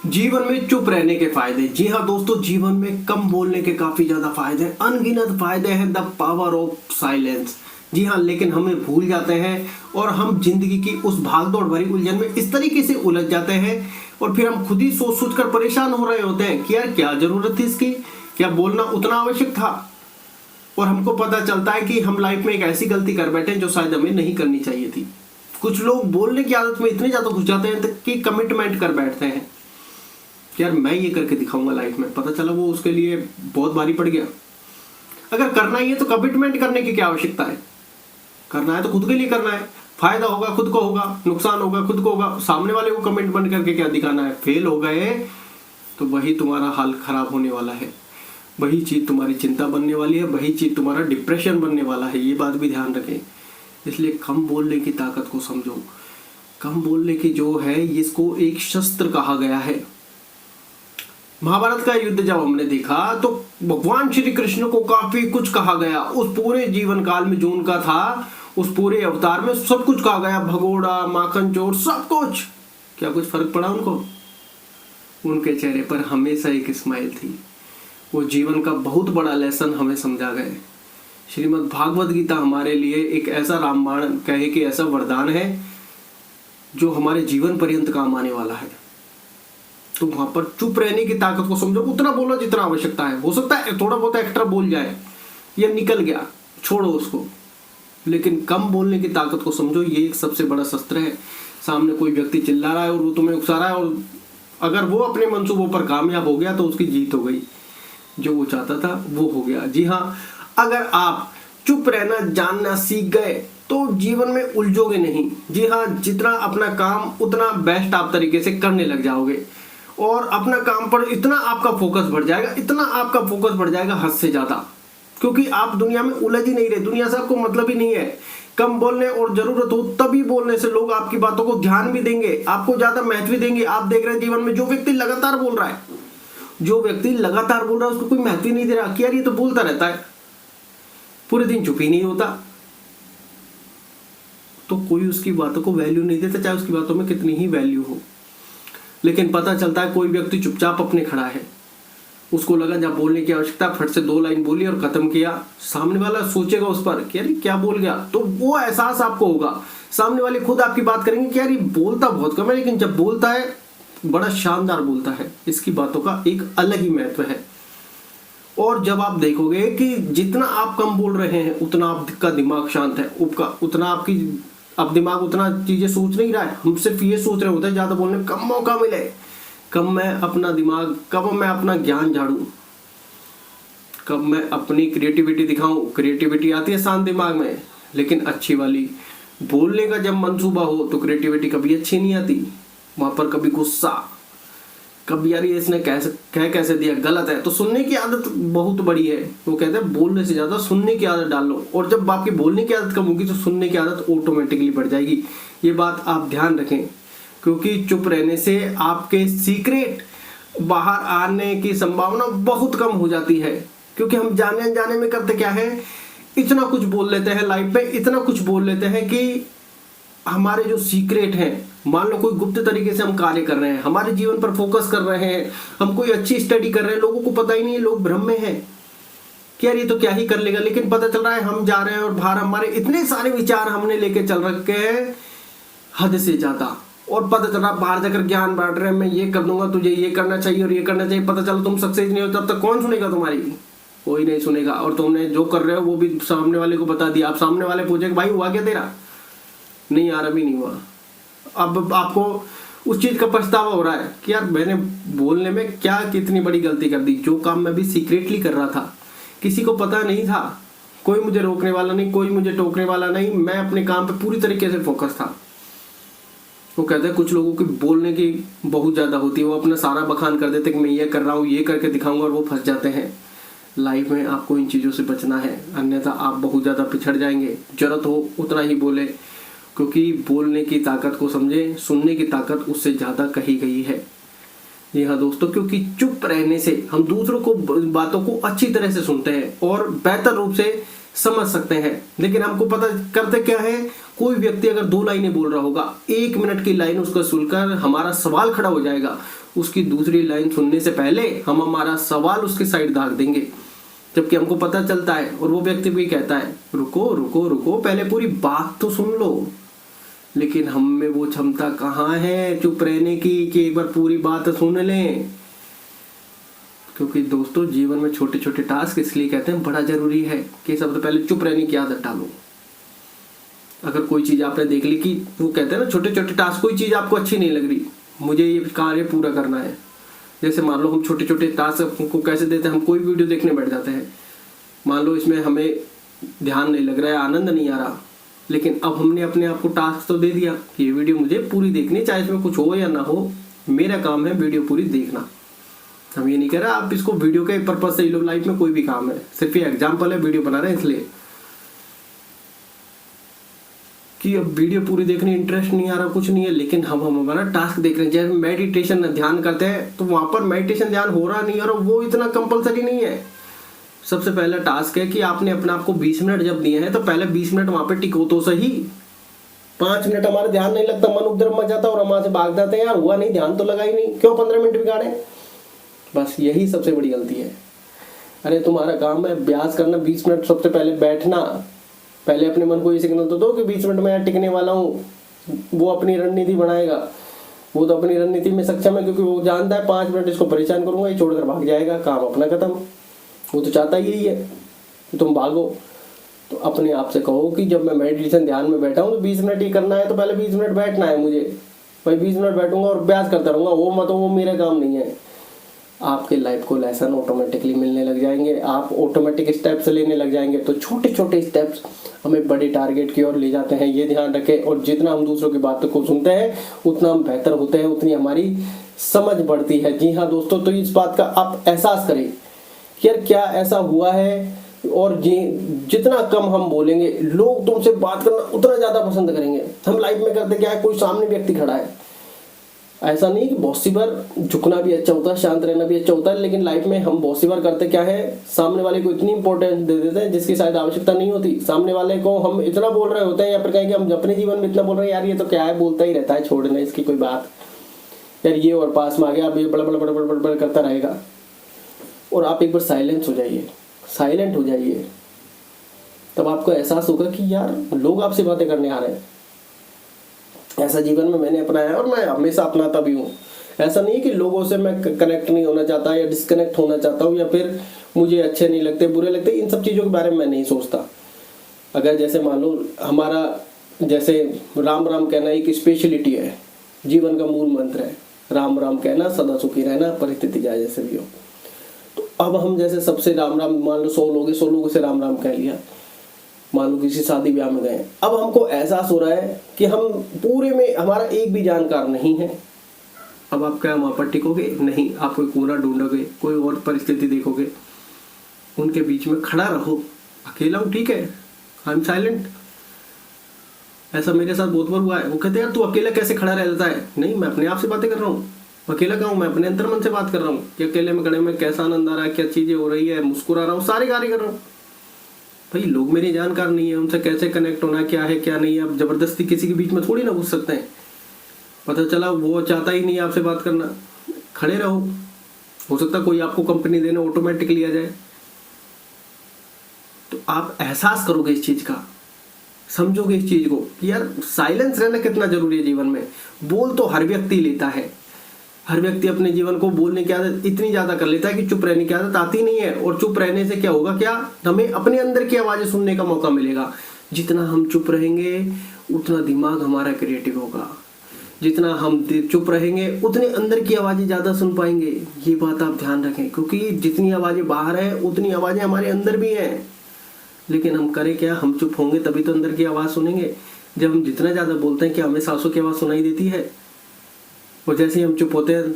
जीवन में चुप रहने के फायदे। जी हाँ दोस्तों, जीवन में कम बोलने के काफी ज्यादा फायदे हैं, अनगिनत फायदे हैं। The power of silence. जी हाँ, लेकिन हमें भूल जाते हैं और हम जिंदगी की उस भागदौड़ भरी उलझन में इस तरीके से उलझ जाते हैं और फिर हम खुद ही सोच सोच कर परेशान हो रहे होते हैं कि यार क्या जरूरत थी इसकी, क्या बोलना उतना आवश्यक था। और हमको पता चलता है कि हम लाइफ में एक ऐसी गलती कर बैठे जो शायद हमें नहीं करनी चाहिए थी। कुछ लोग बोलने की आदत में इतने ज्यादा घुस जाते हैं कि कमिटमेंट कर बैठते हैं कि यार मैं ये करके दिखाऊंगा लाइफ में। पता चला वो उसके लिए बहुत भारी पड़ गया। अगर करना ही है तो कमिटमेंट करने की क्या आवश्यकता है। करना है तो खुद के लिए करना है। फायदा होगा खुद को होगा, नुकसान होगा खुद को होगा। सामने वाले को कमिटमेंट करके क्या दिखाना है। फेल हो गए तो वही तुम्हारा हाल खराब होने वाला है, वही चीज तुम्हारी चिंता बनने वाली है, वही चीज तुम्हारा डिप्रेशन बनने वाला है। ये बात भी ध्यान रखें। इसलिए कम बोलने की ताकत को समझो। कम बोलने की जो है इसको एक शस्त्र कहा गया है। महाभारत का युद्ध जब हमने देखा तो भगवान श्री कृष्ण को काफी कुछ कहा गया। उस पूरे जीवन काल में जो उनका था, उस पूरे अवतार में सब कुछ कहा गया। भगोड़ा, माखन चोर, सब कुछ। क्या कुछ फर्क पड़ा उनको? उनके चेहरे पर हमेशा एक स्माइल थी। वो जीवन का बहुत बड़ा लेसन हमें समझा गए। श्रीमद् भागवत गीता हमारे लिए एक ऐसा रामबाण कहे कि ऐसा वरदान है जो हमारे जीवन पर्यंत काम आने वाला है। तो वहां पर चुप रहने की ताकत को समझो। उतना बोलो जितना आवश्यकता है। हो सकता है थोड़ा बहुत एक्स्ट्रा बोल जाए, ये निकल गया, छोड़ो उसको। लेकिन कम बोलने की ताकत को समझो। ये एक सबसे बड़ा शस्त्र है। सामने कोई व्यक्ति चिल्ला रहा है और वो तुम्हें उकसा रहा है, और अगर वो अपने मंसूबों पर कामयाब हो गया तो उसकी जीत हो गई। जो वो चाहता था वो हो गया। जी हाँ, अगर आप चुप रहना जानना सीख गए तो जीवन में उलझोगे नहीं। जी हाँ, जितना अपना काम उतना बेस्ट आप तरीके से करने लग जाओगे और अपना काम पर इतना आपका फोकस बढ़ जाएगा, इतना आपका फोकस बढ़ जाएगा हद से ज्यादा। क्योंकि आप दुनिया में उलझ ही नहीं रहे। दुनिया से आपको मतलब ही नहीं है। कम बोलने और जरूरत हो तभी बोलने से लोग आपकी बातों को ध्यान भी देंगे, आपको ज्यादा महत्व भी देंगे। आप देख रहे हैं जीवन में जो व्यक्ति लगातार बोल रहा है, उसको कोई महत्व ही नहीं दे रहा कि यार ये तो बोलता रहता है, पूरे दिन चुप ही नहीं होता, तो कोई उसकी बातों को वैल्यू नहीं देता, चाहे उसकी बातों में कितनी ही वैल्यू हो। लेकिन पता चलता है कोई व्यक्ति चुपचाप अपने खड़ा है, उसको लगा जब बोलने की आवश्यकता, फट से 2 लाइन बोली और खत्म किया। सामने वाला सोचेगा उस पर कि यार क्या बोल गया, तो वो एहसास आपको होगा। सामने वाले खुद आपकी बात करेंगे कि यार ये बोलता बहुत कम है, लेकिन जब बोलता है बड़ा शानदार बोलता है। इसकी बातों का एक अलग ही महत्व है। और जब आप देखोगे कि जितना आप कम बोल रहे हैं उतना आपका दिमाग शांत है, उतना आपकी अब दिमाग उतना चीजें सोच नहीं रहा है। हम सिर्फ ये सोच रहे होते हैं ज्यादा बोलने, कम मौका मिले, कब मैं अपना दिमाग, कब मैं अपना ज्ञान झाड़ू, कब मैं अपनी क्रिएटिविटी दिखाऊं। क्रिएटिविटी आती है शांत दिमाग में, लेकिन अच्छी वाली। बोलने का जब मंसूबा हो तो क्रिएटिविटी कभी अच्छी नहीं आती। वहां पर कभी गुस्सा, कभी यार ये इसने कैसे दिया, गलत है। तो सुनने की आदत बहुत बड़ी है। वो कहते हैं बोलने से ज्यादा सुनने की आदत डाल लो, और जब आपकी बोलने की आदत कम होगी तो सुनने की आदत ऑटोमेटिकली बढ़ जाएगी। ये बात आप ध्यान रखें, क्योंकि चुप रहने से आपके सीक्रेट बाहर आने की संभावना बहुत कम हो जाती है। क्योंकि हम जाने अनजाने में करते क्या है, इतना कुछ बोल लेते हैं लाइफ में, इतना कुछ बोल लेते हैं कि हमारे जो सीक्रेट हैं, मान लो कोई गुप्त तरीके से हम कार्य कर रहे हैं, हमारे जीवन पर फोकस कर रहे हैं, हम कोई अच्छी स्टडी कर रहे हैं, लोगों को पता ही नहीं है, लोग भ्रम में हैं कि यार ये तो क्या ही कर लेगा। लेकिन पता चल रहा है हम जा रहे हैं और बाहर हमारे इतने सारे विचार हमने लेके चल रखे हैं हद से ज्यादा, और पता चल रहा बाहर जाकर ज्ञान बांट रहे हैं, मैं ये कर दूंगा, तुझे ये करना चाहिए और ये करना चाहिए। पता चला तुम सक्सेस नहीं हो, तब तक कौन सुनेगा तुम्हारी? कोई नहीं सुनेगा। और तुमने जो कर रहे हो वो भी सामने वाले को बता दिया। आप सामने वाले पूछे भाई हुआ क्या तेरा? नहीं यार अभी नहीं हुआ। अब आपको उस चीज का पछतावा हो रहा है कि यार मैंने बोलने में क्या कितनी बड़ी गलती कर दी। जो काम मैं भी सीक्रेटली कर रहा था, किसी को पता नहीं था, कोई मुझे रोकने वाला नहीं, कोई मुझे टोकने वाला नहीं, मैं अपने काम पे पूरी तरीके से फोकस था। वो कहते हैं कुछ लोगों की बोलने की बहुत ज्यादा होती है, वो अपना सारा बखान कर देते कि मैं ये कर रहा हूँ, ये करके दिखाऊंगा, और वो फंस जाते हैं। लाइफ में आपको इन चीजों से बचना है, अन्यथा आप बहुत ज्यादा पिछड़ जाएंगे। जरूरत हो उतना ही बोले, क्योंकि बोलने की ताकत को समझे, सुनने की ताकत उससे ज्यादा कही गई है। जी हाँ दोस्तों, क्योंकि चुप रहने से हम दूसरों को बातों को अच्छी तरह से सुनते हैं और बेहतर रूप से समझ सकते हैं। लेकिन हमको पता करते क्या है, कोई व्यक्ति अगर 2 लाइनें बोल रहा होगा, 1 मिनट की लाइन उसको सुनकर हमारा सवाल खड़ा हो जाएगा, उसकी दूसरी लाइन सुनने से पहले हम हमारा सवाल उसके साइड दाग देंगे, जबकि हमको पता चलता है और वो व्यक्ति भी कहता है रुको रुको रुको, पहले पूरी बात तो सुन लो। लेकिन हम में वो क्षमता कहाँ है चुप रहने की कि एक बार पूरी बात सुन लें। क्योंकि दोस्तों जीवन में छोटे छोटे टास्क इसलिए कहते हैं बड़ा जरूरी है कि सबसे पहले चुप रहने की आदत डालो। अगर कोई चीज आपने देख ली कि वो कहते हैं ना छोटे छोटे टास्क, कोई चीज आपको अच्छी नहीं लग रही, मुझे ये कार्य पूरा करना है। जैसे मान लो हम छोटे छोटे टास्क को कैसे देते हैं, हम कोई वीडियो देखने बैठ जाते हैं, मान लो इसमें हमें ध्यान नहीं लग रहा है, आनंद नहीं आ रहा, लेकिन अब हमने अपने आप को टास्क तो दे दिया कि ये वीडियो मुझे पूरी देखनी, चाहे इसमें कुछ हो या ना हो, मेरा काम है वीडियो पूरी देखना। हम ये नहीं कह रहे आप इसको वीडियो के पर्पज से लो, लाइफ में कोई भी काम है, सिर्फ ये एग्जाम्पल है, वीडियो बना रहे हैं इसलिए कि अब वीडियो पूरी देखने इंटरेस्ट नहीं आ रहा, कुछ नहीं है, लेकिन हम हमारा टास्क देख रहे हैं। जैसे मेडिटेशन ध्यान करते हैं तो वहां पर मेडिटेशन ध्यान हो रहा नहीं, और वो इतना कंपलसरी नहीं है। सबसे पहला टास्क है कि आपने अपने आप को 20 मिनट जब दिए हैं तो पहले 20 मिनट वहां पे टिको तो सही। 5 मिनट हमारा ध्यान नहीं लगता, मन उधर मच जाता और हम वहां से भाग जाते हैं, यार हुआ नहीं, ध्यान तो लगा ही नहीं, क्यों 15 मिनट बिगाड़े। बस यही सबसे बड़ी गलती है। अरे तुम्हारा काम है अभ्यास करना, 20 मिनट सबसे पहले बैठना, पहले अपने मन को ये सिग्नल तो दो कि 20 मिनट में टिकने वाला हूँ। वो अपनी रणनीति बनाएगा, वो तो अपनी रणनीति में सक्षम है, क्योंकि वो जानता है 5 मिनट इसको परेशान करूंगा, ये छोड़कर भाग जाएगा, काम अपना खत्म। वो तो चाहता ही यही है कि तुम भागो। तो अपने आप से कहो कि जब मैं मेडिटेशन ध्यान में बैठा हूँ तो 20 मिनट ही करना है, तो पहले 20 मिनट बैठना है मुझे, भाई 20 मिनट बैठूंगा और अभ्यास करता रहूंगा, वो मेरा काम नहीं है। आपके लाइफ को लेसन ऑटोमेटिकली मिलने लग जाएंगे, आप ऑटोमेटिक स्टेप्स लेने लग जाएंगे। तो छोटे छोटे स्टेप्स हमें बड़े टारगेट की ओर ले जाते हैं, ये ध्यान रखें। और जितना हम दूसरों की बातों को सुनते हैं उतना हम बेहतर होते हैं, उतनी हमारी समझ बढ़ती है। जी हाँ दोस्तों, तो इस बात का आप एहसास करें कि यार क्या ऐसा हुआ है, और जितना कम हम बोलेंगे लोग तुमसे बात करना उतना ज्यादा पसंद करेंगे। हम लाइफ में करते क्या है, कोई सामने व्यक्ति खड़ा है, ऐसा नहीं कि बहुत सी बार झुकना भी अच्छा होता है, शांत रहना भी अच्छा होता है, लेकिन लाइफ में हम बहुत सी बार करते क्या है, सामने वाले को इतनी इंपॉर्टेंस दे देते हैं जिसकी शायद आवश्यकता नहीं होती। सामने वाले को हम इतना बोल रहे होते हैं, या फिर कहेंगे हम अपने जीवन में इतना बोल रहे हैं, यार ये तो क्या है, बोलता ही रहता है, छोड़ने इसकी कोई बात, यार ये और पास में आ गया, अब ये बड़ा बड़ा बड़ा बड़ा बड़ा करता रहेगा। और आप एक बार साइलेंट हो जाइए, तब आपको एहसास होगा कि यार लोग आपसे बातें करने आ रहे हैं। ऐसा जीवन में मैंने अपनाया है और मैं हमेशा अपनाता भी हूँ। ऐसा नहीं कि लोगों से मैं कनेक्ट नहीं होना चाहता या डिस्कनेक्ट होना चाहता हूँ, या फिर मुझे अच्छे नहीं लगते, बुरे लगते, इन सब चीज़ों के बारे में मैं नहीं सोचता। अगर जैसे मान लो हमारा जैसे राम राम कहना एक स्पेशलिटी है, जीवन का मूल मंत्र है, राम राम कहना, सदा सुखी रहना, परिस्थिति जाए जैसे भी हो। तो अब हम जैसे सबसे राम राम, मान लो 100 लोगों से राम राम कह लिया, मान लो किसी शादी ब्याह में गए, अब हमको एहसास हो रहा है कि हम पूरे में हमारा एक भी जानकार नहीं है। अब आप क्या वहां पर टिकोगे? नहीं, आप कोई कूड़ा ढूंढोगे, कोई और परिस्थिति देखोगे, उनके बीच में खड़ा रहो। अकेला हूँ ठीक है, आई एम साइलेंट। ऐसा मेरे साथ बहुत बार हुआ है। वो कहते हैं यार तू अकेला कैसे खड़ा रह जाता है? नहीं, मैं अपने आप से बातें कर रहा हूँ। अकेला कहाँ हूँ? मैं अपने अंतर मन से बात कर रहा हूँ कि अकेले में खड़े में कैसा आनंद आ रहा है, क्या चीजें हो रही है, मुस्कुरा रहा हूँ, सारे कार्य कर रहा हूँ। भाई लोग मेरे जानकार नहीं है, उनसे कैसे कनेक्ट होना, क्या है क्या नहीं है। अब जबरदस्ती किसी के बीच में थोड़ी ना घुस सकते हैं। पता चला वो चाहता ही नहीं है आपसे बात करना, खड़े रहो। हो सकता कोई आपको कंपनी देने ऑटोमेटिकली आ जाए। तो आप एहसास करोगे इस चीज का, समझोगे इस चीज को कि यार साइलेंस रहना कितना जरूरी है जीवन में। बोल तो हर व्यक्ति लेता है, हर व्यक्ति अपने जीवन को बोलने की आदत इतनी ज्यादा कर लेता है कि चुप रहने की आदत आती नहीं है। और चुप रहने से क्या होगा, क्या हमें अपने अंदर की आवाजें सुनने का मौका मिलेगा। जितना हम चुप रहेंगे उतना दिमाग हमारा क्रिएटिव होगा, जितना हम चुप रहेंगे उतने अंदर की आवाजें ज्यादा सुन पाएंगे। ये बात आप ध्यान रखें, क्योंकि जितनी आवाजें बाहर है उतनी आवाजें हमारे अंदर भी हैं। लेकिन हम करें क्या, हम चुप होंगे तभी तो अंदर की आवाज सुनेंगे। जब हम जितना ज्यादा बोलते हैं कि हमें सांसों की आवाज सुनाई देती है, और जैसे ही हम चुप होते हैं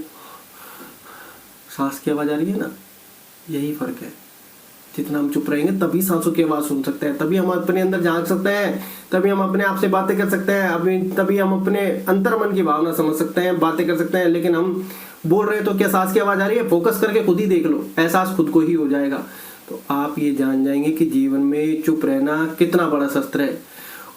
सांस की आवाज आ रही है ना, यही फर्क है। जितना हम चुप रहेंगे तभी सांसों की आवाज सुन सकते हैं, तभी हम अपने अंदर झांक सकते हैं, तभी हम अपने आप से बातें कर सकते हैं, तभी हम अपने अंतर मन की भावना समझ सकते हैं, बातें कर सकते हैं। लेकिन हम बोल रहे हैं तो क्या सांस की आवाज आ रही है? फोकस करके खुद ही देख लो, एहसास खुद को ही हो जाएगा। तो आप ये जान जाएंगे कि जीवन में चुप रहना कितना बड़ा शस्त्र है।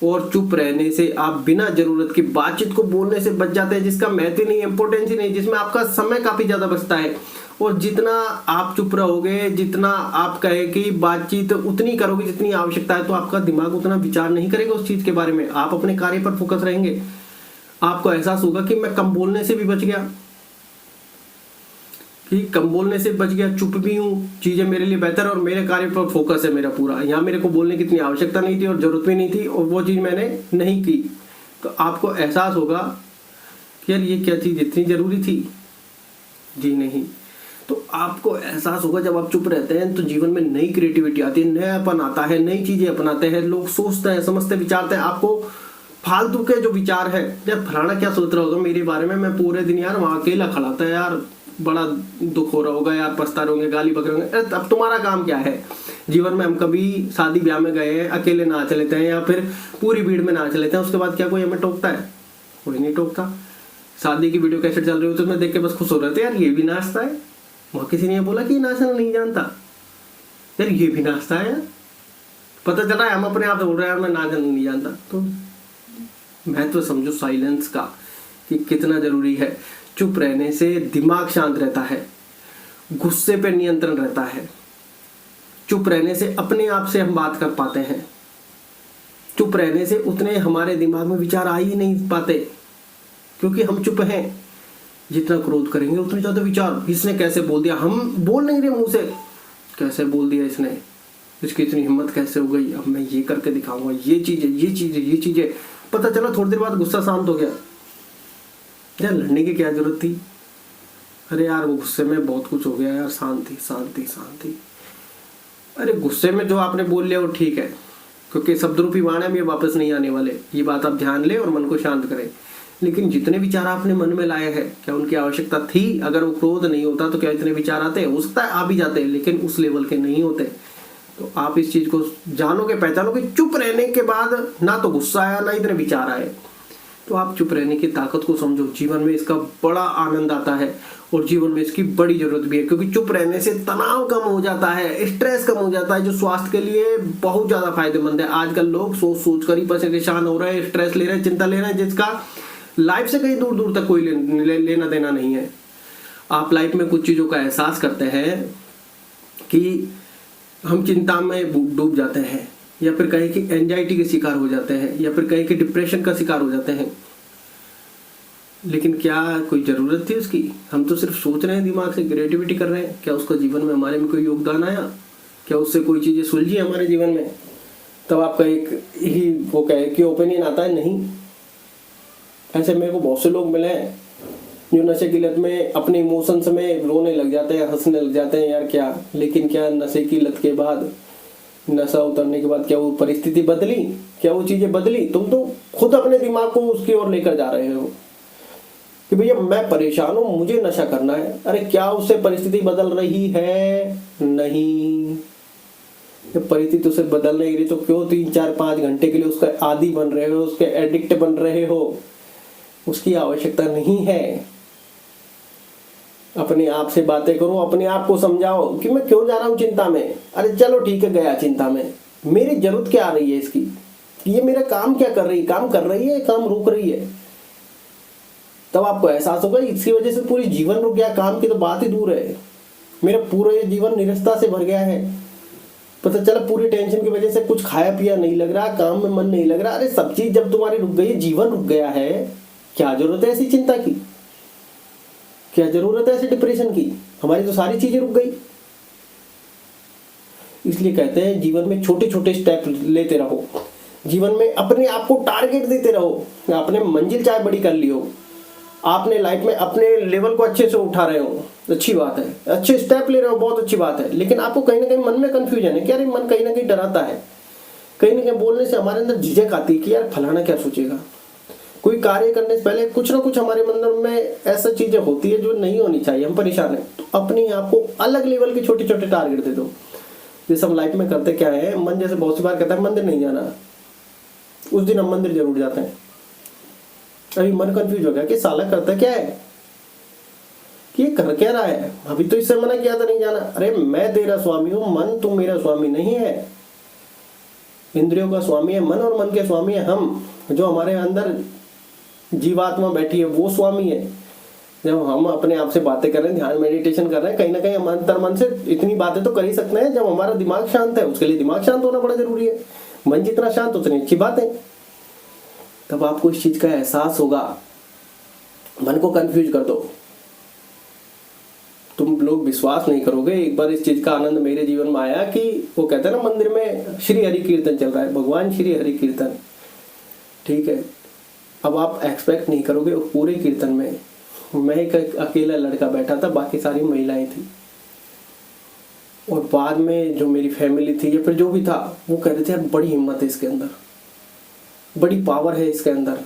और चुप रहने से आप बिना जरूरत की बातचीत को बोलने से बच जाते हैं, जिसका महत्व ही नहीं, इंपॉर्टेंस ही नहीं, जिसमें आपका समय काफी ज्यादा बचता है। और जितना आप चुप रहोगे, जितना आप कहे कि बातचीत उतनी करोगे जितनी आवश्यकता है, तो आपका दिमाग उतना विचार नहीं करेगा उस चीज के बारे में, आप अपने कार्य पर फोकस रहेंगे। आपको एहसास होगा कि मैं कम बोलने से भी बच गया, कि कम बोलने से बच गया, चुप भी हूँ, चीजें मेरे लिए बेहतर और मेरे कार्य पर फोकस है मेरा पूरा। यहाँ मेरे को बोलने की इतनी आवश्यकता नहीं थी और जरूरत भी नहीं थी, और वो चीज मैंने नहीं की। तो आपको एहसास होगा कि यार ये क्या चीज इतनी जरूरी थी, जी नहीं। तो आपको एहसास होगा जब आप चुप रहते हैं तो जीवन में नई क्रिएटिविटी आती है, नयापन आता है, नई चीजें अपनाते हैं, लोग सोचते हैं, समझते, विचारते हैं। आपको फालतू के जो विचार है, यार फलाना क्या सोच रहा होगा मेरे बारे में, मैं पूरे दिन यार वहां अकेला खड़ा था, यार बड़ा दुख हो रहा होगा, यार पछता रहे होंगे, गाली बक रहे होंगे। अब तुम्हारा काम क्या है जीवन में? हम कभी शादी ब्याह में गए हैं, अकेले नाच लेते हैं या फिर पूरी भीड़ में नाच लेते हैं, उसके बाद क्या कोई हमें टोकता है? कोई नहीं टोकता। शादी की वीडियो कैसेट चल रही हो तो मैं देख के बस खुश हो रहे थे, यार ये भी नाचता है। वहां किसी ने बोला कि नाचना नहीं जानता, यार ये भी नाचता है। यार पता चला है हम अपने आप से बोल रहे हैं यार मैं नाचना नहीं जानता। तो महत्व समझो साइलेंस का कि कितना जरूरी है। चुप रहने से दिमाग शांत रहता है, गुस्से पे नियंत्रण रहता है, चुप रहने से अपने आप से हम बात कर पाते हैं, चुप रहने से उतने हमारे दिमाग में विचार आ ही नहीं पाते क्योंकि हम चुप हैं। जितना क्रोध करेंगे उतने ज्यादा विचार, इसने कैसे बोल दिया, हम बोल नहीं रहे मुंह से, कैसे बोल दिया इसने, इसकी इतनी हिम्मत कैसे हो गई, अब मैं ये करके दिखाऊंगा, ये चीज है, ये चीज है, ये चीज है। पता चला थोड़ी देर बाद गुस्सा शांत हो गया, यार लड़ने की क्या जरूरत थी, अरे यार वो गुस्से में बहुत कुछ हो गया यार, शांति शांति शांति। अरे गुस्से में जो आपने बोल लिया वो ठीक है, क्योंकि शब्दरूपी बाण है, ये वापस नहीं आने वाले, ये बात आप ध्यान ले और मन को शांत करें। लेकिन जितने विचार आपने मन में लाए हैं, क्या उनकी आवश्यकता थी? अगर वो क्रोध नहीं होता तो क्या इतने विचार आते? हो सकता है आ भी जाते, लेकिन उस लेवल के नहीं होते। तो आप इस चीज को जानोगे, पहचानोगे, चुप रहने के बाद ना तो गुस्सा आया ना इतने विचार आए। तो आप चुप रहने की ताकत को समझो, जीवन में इसका बड़ा आनंद आता है और जीवन में इसकी बड़ी जरूरत भी है, क्योंकि चुप रहने से तनाव कम हो जाता है, स्ट्रेस कम हो जाता है, जो स्वास्थ्य के लिए बहुत ज्यादा फायदेमंद है। आजकल लोग सोच सोच कर ही परेशान हो रहे हैं, स्ट्रेस ले रहे हैं, चिंता ले रहे हैं, जिसका लाइफ से कहीं दूर दूर तक कोई लेना देना नहीं है। आप लाइफ में कुछ चीजों का एहसास करते हैं कि हम चिंता में डूब जाते हैं, या फिर कहीं कि एंजाइटी के शिकार हो जाते हैं, या फिर कहीं कि डिप्रेशन का शिकार हो जाते हैं। लेकिन क्या कोई जरूरत थी उसकी? हम तो सिर्फ सोच रहे हैं, दिमाग से क्रिएटिविटी कर रहे हैं। क्या उसका जीवन में हमारे में कोई योगदान आया? क्या उससे कोई चीजें सुलझी हमारे जीवन में? तब आपका एक ही वो कहे कि ओपिनियन आता है, नहीं। ऐसे मेरे को बहुत से लोग मिले हैं जो नशे की लत में अपने इमोशंस में रोने लग जाते हैं, हंसने लग जाते हैं, यार क्या। लेकिन क्या नशे की लत के बाद, नशा उतरने के बाद क्या वो परिस्थिति बदली? क्या वो चीजें बदली? तुम तो खुद अपने दिमाग को उसकी ओर लेकर जा रहे हो कि भैया मैं परेशान हूं, मुझे नशा करना है। अरे क्या उससे परिस्थिति बदल रही है? नहीं। जब परिस्थिति उसे बदल नहीं रही तो क्यों 3, 4, 5 घंटे के लिए उसका आदी बन रहे हो, उसके एडिक्ट बन रहे हो? उसकी आवश्यकता नहीं है। अपने आप से बातें करो, अपने आप को समझाओ कि मैं क्यों जा रहा हूं चिंता में। अरे चलो ठीक है, गया चिंता में, मेरी जरूरत क्या आ रही है इसकी, ये मेरा काम क्या कर रही है, काम कर रही है, काम रुक रही है। तब आपको एहसास होगा इसकी वजह से पूरी जीवन रुक गया, काम की तो बात ही दूर है, मेरा पूरा ये जीवन निरस्ता से भर गया है। पता चला पूरी टेंशन की वजह से कुछ खाया पिया नहीं लग रहा, काम में मन नहीं लग रहा। अरे सब चीज जब तुम्हारी रुक गई, जीवन रुक गया है, क्या जरूरत है ऐसी चिंता की? क्या जरूरत है ऐसे डिप्रेशन की? हमारी तो सारी चीजें रुक गई। इसलिए कहते हैं जीवन में छोटे छोटे स्टेप लेते रहो, जीवन में अपने आप को टारगेट देते रहो। आपने मंजिल चाहे बड़ी कर ली हो, आपने लाइफ में अपने लेवल को अच्छे से उठा रहे हो, अच्छी बात है, अच्छे स्टेप ले रहे हो, बहुत अच्छी बात है। लेकिन आपको कहीं ना कहीं मन में कंफ्यूजन है कि यार मन कहीं ना कहीं डराता है, कहीं ना कहीं बोलने से हमारे अंदर झिझक आती है कि यार फलाना क्या सोचेगा। कोई कार्य करने से पहले कुछ ना कुछ हमारे मन में ऐसा चीजें होती है जो नहीं होनी चाहिए, हम परेशान हैं। तो अपने आप को अलग लेवल के छोटे छोटे टारगेट दे दो। जैसे हम लाइफ में करते क्या है, मन जैसे बहुत सी बार कहता है मंदिर नहीं जाना, उस दिन हम मंदिर जरूर जाते हैं। अभी मन कंफ्यूज हो गया कि साला करता क्या है, कि ये कर क्या रहा है, अभी तो इससे मना किया था नहीं जाना। अरे मैं तेरा स्वामी हूं, मन तुम मेरा स्वामी नहीं है। इंद्रियों का स्वामी है मन और मन के स्वामी है हम। जो हमारे अंदर जीवात्मा बैठी है वो स्वामी है। जब हम अपने आप से बातें कर रहे हैं, ध्यान मेडिटेशन कर रहे हैं, कहीं ना कहीं हम अंतर मन से इतनी बातें तो कर ही सकते हैं जब हमारा दिमाग शांत है। उसके लिए दिमाग शांत होना बड़ा जरूरी है। मन जितना शांत उतनी अच्छी बात है। तब आपको इस चीज का एहसास होगा। मन को कंफ्यूज कर दो, तुम लोग विश्वास नहीं करोगे। एक बार इस चीज का आनंद मेरे जीवन में आया कि वो कहते हैं ना मंदिर में श्री हरि कीर्तन चल रहा है, भगवान श्री हरि कीर्तन, ठीक है। अब आप एक्सपेक्ट नहीं करोगे पूरे कीर्तन में मैं एक अकेला लड़का बैठा था, बाकी सारी महिलाएं थी। और बाद में जो मेरी फैमिली थी या फिर जो भी था वो कह रहे थे यार बड़ी हिम्मत है इसके अंदर, बड़ी पावर है इसके अंदर।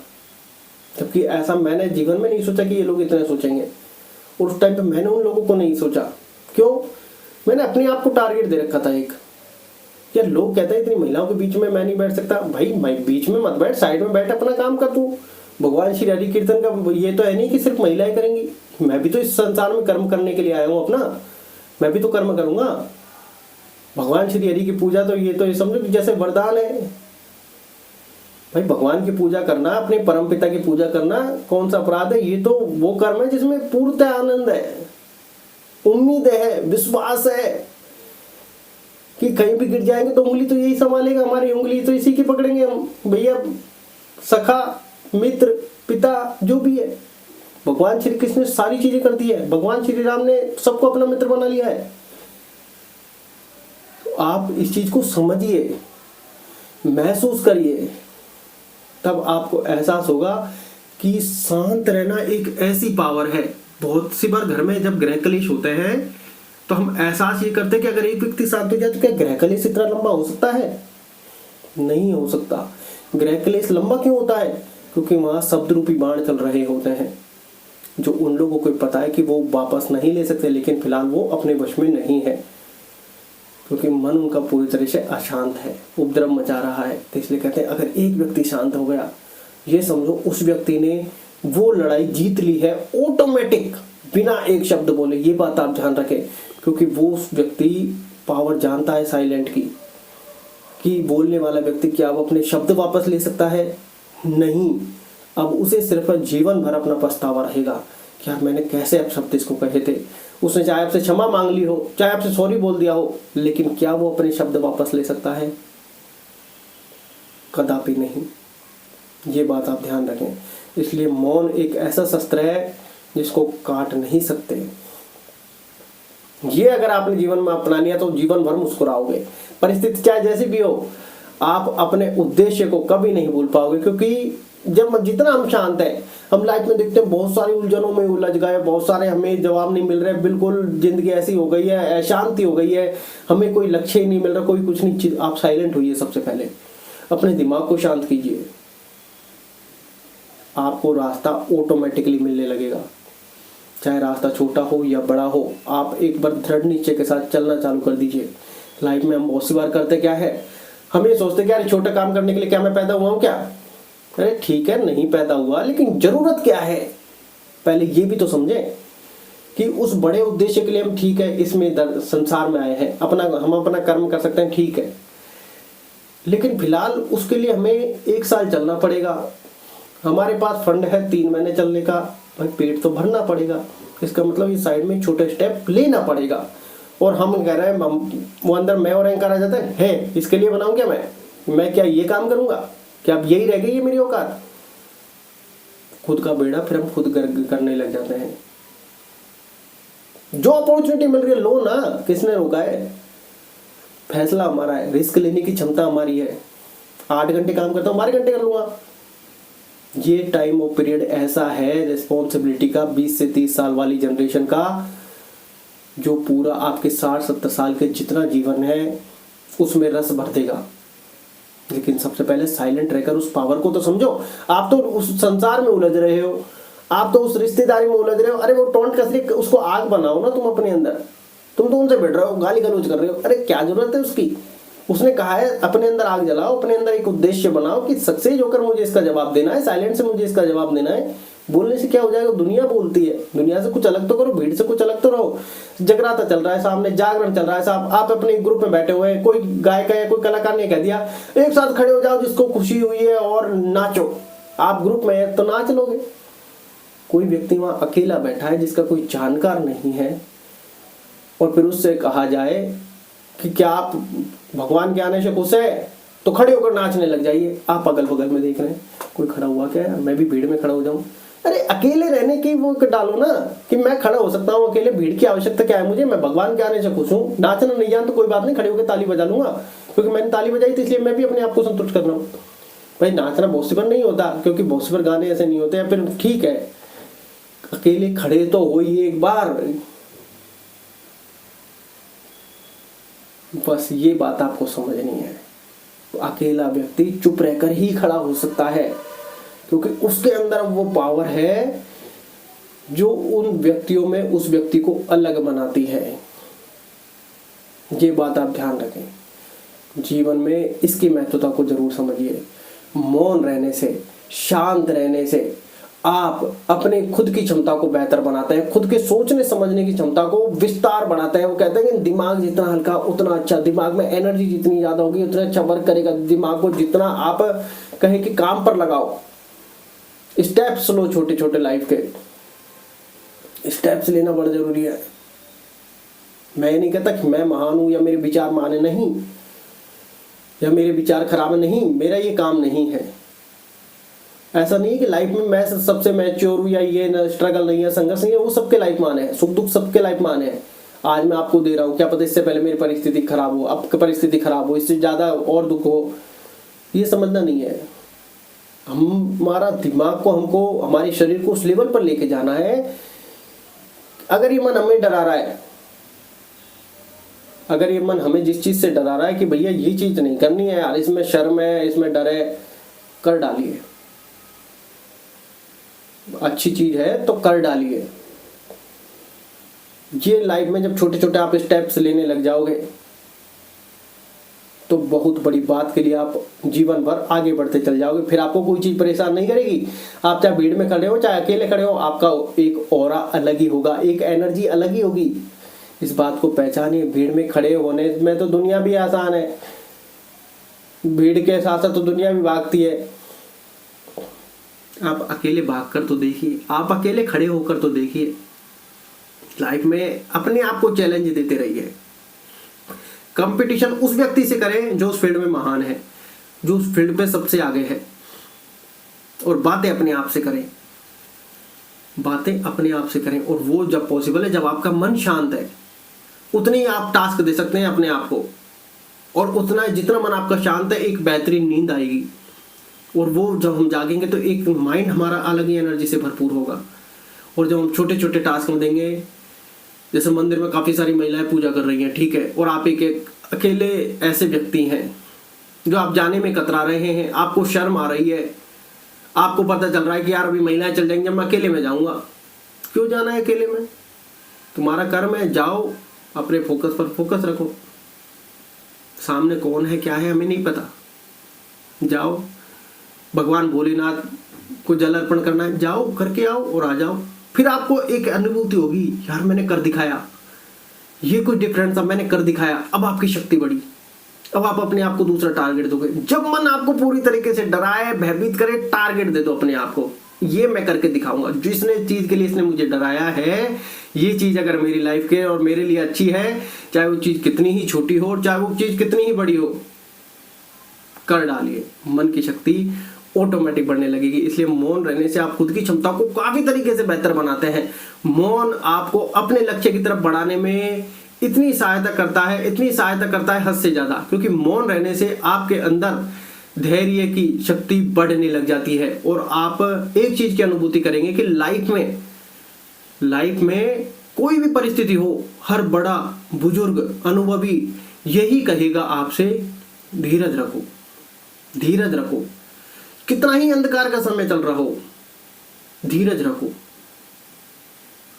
जबकि ऐसा मैंने जीवन में नहीं सोचा कि ये लोग इतना सोचेंगे। और उस टाइम पे मैंने उन लोगों को नहीं सोचा। क्यों? मैंने अपने आप को टारगेट दे रखा था एक, यार लोग कहते हैं इतनी महिलाओं के बीच में मैं नहीं बैठ सकता। भाई बीच में मत बैठ, साइड में बैठ, अपना काम कर। तू भगवान श्री हरि कीर्तन का ये तो है नहीं कि सिर्फ महिलाएं करेंगी। मैं भी तो इस संसार में कर्म करने के लिए आया हूँ अपना, मैं भी तो कर्म करूंगा। भगवान श्री हरि की पूजा तो ये समझो कि जैसे वरदान है। भाई भगवान की पूजा करना, अपने परम पिता की पूजा करना कौन सा अपराध है? ये तो वो कर्म है जिसमें पूर्णतः आनंद है, उम्मीद है, विश्वास है कि कहीं भी गिर जाएंगे तो उंगली तो यही संभालेगा, हमारी उंगली तो इसी की पकड़ेंगे हम। भैया सखा, मित्र, पिता जो भी है, भगवान श्री कृष्ण ने सारी चीजें कर दी है। भगवान श्री राम ने सबको अपना मित्र बना लिया है। तो आप इस चीज को समझिए, महसूस करिए, तब आपको एहसास होगा कि शांत रहना एक ऐसी पावर है। बहुत सी बार घर में जब गृह कलेश होते हैं तो हम एहसास ये करते हैं कि अगर एक व्यक्ति शांत हो जाए तो क्या गृह कलेश इतना लंबा हो सकता है? नहीं हो सकता। गृह कलेश लंबा क्यों होता है? क्योंकि वहां शब्द रूपी बाण चल रहे होते हैं, जो उन लोगों को पता है कि वो वापस नहीं ले सकते, लेकिन फिलहाल वो अपने वश में नहीं है, क्योंकि मन उनका पूरी तरह से अशांत है, उपद्रव मचा रहा है। तो इसलिए कहते हैं अगर एक व्यक्ति शांत हो गया, ये समझो उस व्यक्ति ने वो लड़ाई जीत ली है ऑटोमेटिक, बिना एक शब्द बोले। ये बात आप ध्यान रखें, क्योंकि वो उस व्यक्ति पावर जानता है साइलेंट की, कि बोलने वाला व्यक्ति क्या वो अपने शब्द वापस ले सकता है? नहीं। अब उसे सिर्फ जीवन भर अपना पछतावा रहेगा कि यार मैंने कैसे अपशब्द इसको कहे थे। उसने चाहे आपसे क्षमा मांग ली हो, चाहे आपसे सॉरी बोल दिया हो, लेकिन क्या वो अपने शब्द वापस ले सकता है? कदापि नहीं। ये बात आप ध्यान रखें। इसलिए मौन एक ऐसा शस्त्र है जिसको काट नहीं सकते। ये अगर आपने जीवन में अपना लिया तो जीवन भर मुस्कुराओगे। परिस्थिति चाहे जैसी भी हो, आप अपने उद्देश्य को कभी नहीं भूल पाओगे। क्योंकि जब जितना हम शांत हैं, हम लाइफ में देखते हैं बहुत सारी उलझनों में उलझ गए, बहुत सारे हमें जवाब नहीं मिल रहे, बिल्कुल जिंदगी ऐसी हो गई है, अशांति हो गई है, हमें कोई लक्ष्य ही नहीं मिल रहा, कोई कुछ नहीं। आप साइलेंट होइए, सबसे पहले अपने दिमाग को शांत कीजिए, आपको रास्ता ऑटोमेटिकली मिलने लगेगा। चाहे रास्ता छोटा हो या बड़ा हो, आप एक बार दृढ़ निश्चय के साथ चलना चालू कर दीजिए। लाइफ में हम बहुत सी बार करते क्या है, हम ये सोचते कि यार छोटा काम करने के लिए क्या मैं पैदा हुआ हूँ क्या? अरे ठीक है, नहीं पैदा हुआ, लेकिन जरूरत क्या है पहले ये भी तो समझें कि उस बड़े उद्देश्य के लिए हम, ठीक है, इसमें संसार में आए हैं, हम अपना कर्म कर सकते हैं, ठीक है, लेकिन फिलहाल उसके लिए हमें 1 साल चलना पड़ेगा। हमारे पास फंड है 3 महीने चलने का, भाई पेट तो भरना पड़ेगा। इसका मतलब ये साइड में छोटे स्टेप लेना पड़ेगा। और हम कह रहे हैं, वो अंदर मैं और अहंकार आ जाता है, इसके लिए बनाऊं क्या मैं क्या ये काम करूंगा क्या? अब यही रह गई है मेरी औकात? खुद का बेड़ा फिर हम खुद करने लग जाते हैं। जो अपॉर्चुनिटी मिल रही है लो ना, किसने रोका है? फैसला हमारा है, रिस्क लेने की क्षमता हमारी है। 8 घंटे काम करता हूं, 12 घंटे कर लूंगा। ये टाइम और पीरियड ऐसा है रिस्पॉन्सिबिलिटी का 20 से 30 साल वाली जनरेशन का, जो पूरा आपके 60-70 साल के जितना जीवन है उसमें रस भर देगा। लेकिन सबसे पहले साइलेंट रहकर उस पावर को तो समझो। आप तो उस संसार में उलझ रहे हो, आप तो उस रिश्तेदारी में उलझ रहे हो। अरे वो टोंट कसरी, उसको आग बनाओ ना तुम अपने अंदर। तुम तो उनसे बैठ रहे हो, गाली गलौज कर रहे हो, अरे क्या जरूरत है उसकी? उसने कहा है अपने अंदर आग जलाओ, अपने अंदर एक उद्देश्य बनाओ कि सक्सेस होकर मुझे इसका जवाब देना है, साइलेंट से मुझे इसका जवाब देना है। बोलने से क्या हो जाएगा, दुनिया बोलती है, दुनिया से कुछ अलग तो करो, भीड़ से कुछ अलग तो रहो। जगराता चल रहा है सामने, जागरण चल रहा है साहब, आप अपने ग्रुप में बैठे हुए हैं, कोई गायक है, कोई कलाकार ने कह दिया एक साथ खड़े हो जाओ जिसको खुशी हुई है और नाचो, आप ग्रुप में है तो नाच लोगे। कोई व्यक्ति वहां अकेला बैठा है जिसका कोई जानकार नहीं है, और फिर उससे कहा जाए कि क्या आप भगवान के आने से खुश है, तो खड़े होकर नाचने लग जाइए। आप अगल बगल में देख रहे हैं कोई खड़ा हुआ क्या है, मैं भी भीड़ में खड़ा हो जाऊं। अरे अकेले रहने की वो डालो ना कि मैं खड़ा हो सकता हूँ अकेले, भीड़ की आवश्यकता क्या है मुझे, मैं भगवान के आने से खुश हूँ। नाचना नहीं जान तो कोई बात नहीं, खड़े होकर ताली बजा लूंगा, क्योंकि मैंने ताली बजाई थी इसलिए मैं भी अपने आप को संतुष्ट कर रहा हूँ। भाई नाचना पॉसिबल नहीं होता, क्योंकि बहुत से गाने ऐसे नहीं होते हैं, फिर ठीक है अकेले खड़े तो हो ही एक बार। बस ये बात आपको समझनी है। तो अकेला व्यक्ति चुप रहकर ही खड़ा हो सकता है, क्योंकि उसके अंदर वो पावर है जो उन व्यक्तियों में उस व्यक्ति को अलग बनाती है। ये बात आप ध्यान रखें, जीवन में इसकी महत्वता को जरूर समझिए। मौन रहने से, शांत रहने से आप अपने खुद की क्षमता को बेहतर बनाते हैं, खुद के सोचने समझने की क्षमता को विस्तार बनाते हैं। वो कहते हैं कि दिमाग जितना हल्का उतना अच्छा, दिमाग में एनर्जी जितनी ज्यादा होगी उतना अच्छा वर्क करेगा। दिमाग को जितना आप कहें कि काम पर लगाओ, स्टेप्स लो, छोटे छोटे लाइफ के स्टेप्स लेना बड़ा जरूरी है। मैं नहीं कहता कि मैं महान हूं या मेरे विचार माने नहीं, या मेरे विचार खराब नहीं, मेरा ये काम नहीं है। ऐसा नहीं है कि लाइफ में मैं सबसे मैच्योर हूं या ये स्ट्रगल नहीं है, संघर्ष नहीं है, वो सबके लाइफ में आने हैं, सुख दुख सबके लाइफ में आने हैं। आज मैं आपको दे रहा हूं, क्या पता इससे पहले मेरी परिस्थिति खराब हो, अब परिस्थिति खराब हो, इससे ज्यादा और दुख हो, ये समझना नहीं है। हमारा दिमाग को, हमको हमारे शरीर को उस लेवल पर लेके जाना है। अगर ये मन हमें डरा रहा है, अगर ये मन हमें जिस चीज से डरा रहा है कि भैया ये चीज नहीं करनी है यार, इसमें शर्म है, इसमें डर है, कर डालिए। अच्छी चीज है तो कर डालिए। ये लाइफ में जब छोटे छोटे आप स्टेप्स लेने लग जाओगे तो बहुत बड़ी बात के लिए आप जीवन भर आगे बढ़ते चल जाओगे। फिर आपको कोई चीज परेशान नहीं करेगी। आप चाहे भीड़ में खड़े हो चाहे अकेले खड़े हो, आपका एक ऑरा अलग ही होगा, एक एनर्जी अलग ही होगी। इस बात को पहचानिए। भीड़ में खड़े होने में तो दुनिया भी आसान है, भीड़ के साथ साथ तो दुनिया भी भागती है। आप अकेले भागकर तो देखिए, आप अकेले खड़े होकर तो देखिए। लाइफ में अपने आप को चैलेंज देते रहिए। कंपटीशन उस व्यक्ति से करें जो उस फील्ड में महान है, जो उस फील्ड पे सबसे आगे है, और बातें अपने आप से करें, बातें अपने आप से करें। और वो जब पॉसिबल है, जब आपका मन शांत है, उतने ही आप टास्क दे सकते हैं अपने आप को। और उतना जितना मन आपका शांत है, एक बेहतरीन नींद आएगी। और वो जब हम जागेंगे तो एक माइंड हमारा अलग ही एनर्जी से भरपूर होगा। और जब हम छोटे छोटे टास्क में देंगे, जैसे मंदिर में काफ़ी सारी महिलाएं पूजा कर रही हैं, ठीक है, और आप एक अकेले ऐसे व्यक्ति हैं जो आप जाने में कतरा रहे हैं, आपको शर्म आ रही है, आपको पता चल रहा है कि यार अभी महिलाएं चल जाएंगी, मैं अकेले में जाऊंगा। क्यों जाना है अकेले में? तुम्हारा कर्म है, जाओ, अपने फोकस पर फोकस रखो। सामने कौन है क्या है हमें नहीं पता, जाओ। भगवान भोलेनाथ को जल अर्पण करना है, जाओ करके आओ और आ जाओ। फिर आपको एक अनुभूति होगी, यार मैंने कर दिखाया, ये कुछ डिफरेंट था, मैंने कर दिखाया। अब आपकी शक्ति बढ़ी, अब आप अपने आप को दूसरा टारगेट दोगे। जब मन आपको पूरी तरीके से डराए, भयभीत करे, टारगेट दे दो अपने आप को, ये मैं करके दिखाऊंगा। जिसने चीज के लिए इसने मुझे डराया है, ये चीज अगर मेरी लाइफ के और मेरे लिए अच्छी है, चाहे वो चीज कितनी ही छोटी हो और चाहे वो चीज कितनी ही बड़ी हो, कर डालिए। मन की शक्ति ऑटोमेटिक बढ़ने लगेगी। इसलिए मौन रहने से आप खुद की क्षमता को काफी तरीके से बेहतर बनाते हैं। मौन आपको अपने लक्ष्य की तरफ बढ़ाने में इतनी सहायता करता है, इतनी सहायता करता है हद से ज्यादा, क्योंकि मौन रहने से आपके अंदर धैर्य की शक्ति बढ़ने लग जाती है। और आप एक चीज की अनुभूति करेंगे कि लाइफ में कोई भी परिस्थिति हो, हर बड़ा बुजुर्ग अनुभवी यही कहेगा आपसे, धीरज रखो, धीरज रखो। कितना ही अंधकार का समय चल रहा हो, धीरज रखो,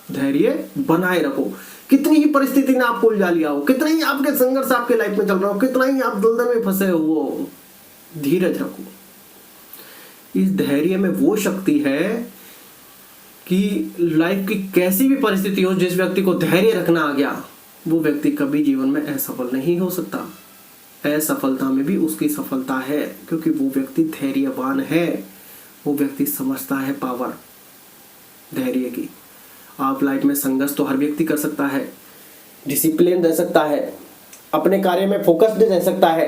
धैर्य बनाए रखो। कितनी ही परिस्थिति ने आपको उलझा लिया हो, कितना ही आपके संघर्ष आपके लाइफ में चल रहा हो, कितना ही आप दलदल में फंसे हो, धीरज रखो। इस धैर्य में वो शक्ति है कि लाइफ की कैसी भी परिस्थिति हो, जिस व्यक्ति को धैर्य रखना आ गया, वो व्यक्ति कभी जीवन में असफल नहीं हो सकता। असफलता में भी उसकी सफलता है, क्योंकि वो व्यक्ति धैर्यवान है, वो व्यक्ति समझता है पावर धैर्य की। आप लाइफ में संघर्ष तो हर व्यक्ति कर सकता है, डिसिप्लिन रह सकता है, अपने कार्य में फोकस्ड रह सकता है,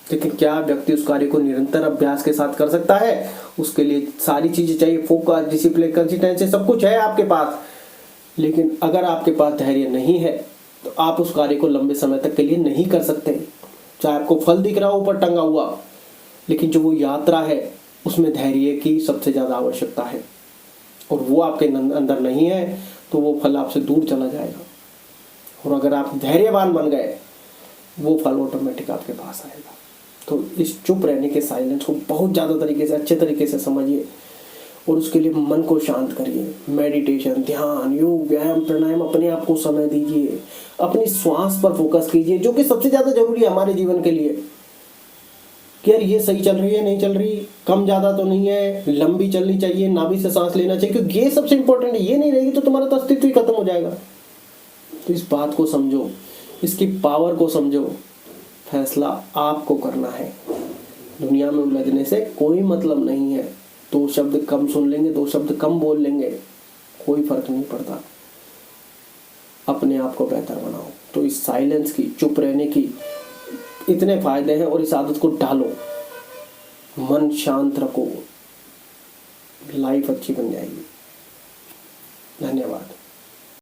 लेकिन क्या व्यक्ति उस कार्य को निरंतर अभ्यास के साथ कर सकता है? उसके लिए सारी चीजें चाहिए, फोकस, डिसिप्लिन, कंसिस्टेंसी, सब कुछ है आपके पास। लेकिन अगर आपके पास धैर्य नहीं है तो आप उस कार्य को लंबे समय तक के लिए नहीं कर सकते। चाहे आपको फल दिख रहा हो ऊपर टंगा हुआ, लेकिन जो वो यात्रा है उसमें धैर्य की सबसे ज्यादा आवश्यकता है, और वो आपके अंदर नहीं है तो वो फल आपसे दूर चला जाएगा। और अगर आप धैर्यवान बन गए, वो फल ऑटोमेटिक आपके पास आएगा। तो इस चुप रहने के साइलेंस को बहुत ज़्यादा तरीके से, अच्छे तरीके से समझिए, और उसके लिए मन को शांत करिए। मेडिटेशन, ध्यान, योग, व्यायाम, प्राणायाम, अपने आप को समय दीजिए, अपनी श्वास पर फोकस कीजिए, जो कि सबसे ज़्यादा जरूरी है हमारे जीवन के लिए। कि यार ये सही चल रही है, नहीं चल रही, कम ज़्यादा तो नहीं है, लंबी चलनी चाहिए, नाभि से सांस लेना चाहिए, क्योंकि ये सबसे इंपॉर्टेंट है। ये नहीं रहेगी तो तुम्हारा तो अस्तित्व ही खत्म हो जाएगा। तो इस बात को समझो, इसकी पावर को समझो। फैसला आपको करना है। दुनिया में उलझने से कोई मतलब नहीं है। 2 शब्द कम सुन लेंगे, 2 शब्द कम बोल लेंगे, कोई फर्क नहीं पड़ता। अपने आप को बेहतर बनाओ। तो इस साइलेंस की, चुप रहने की इतने फायदे हैं, और इस आदत को डालो, मन शांत रखो, लाइफ अच्छी बन जाएगी। धन्यवाद।